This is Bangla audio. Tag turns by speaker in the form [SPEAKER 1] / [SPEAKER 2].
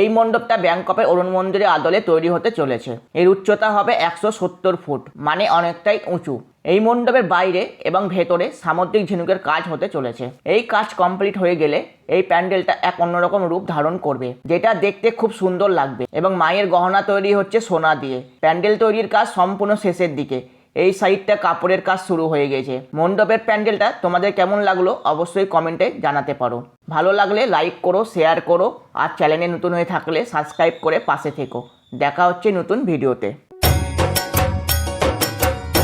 [SPEAKER 1] এই মণ্ডপটা ব্যাংককের অরুণ মন্দিরের আদলে তৈরি হতে চলেছে। এর উচ্চতা হবে 170 ফুট, মানে অনেকটাই উঁচু। এই মণ্ডপের বাইরে এবং ভেতরে সামুদ্রিক ঝিনুকের কাজ হতে চলেছে। এই কাজ কমপ্লিট হয়ে গেলে এই প্যান্ডেলটা এক অন্যরকম রূপ ধারণ করবে, যেটা দেখতে খুব সুন্দর লাগবে। এবং মায়ের গহনা তৈরি হচ্ছে সোনা দিয়ে। প্যান্ডেল তৈরির কাজ সম্পূর্ণ শেষের দিকে। এই সাইডটা কাপড়ের কাজ শুরু হয়ে গেছে। মণ্ডপের প্যান্ডেলটা তোমাদের কেমন লাগলো অবশ্যই কমেন্টে জানাতে পারো। ভালো লাগলে লাইক করো, শেয়ার করো, আর চ্যানেলে নতুন হয়ে থাকলে সাবস্ক্রাইব করে পাশে থেকো। দেখা হচ্ছে নতুন ভিডিওতে।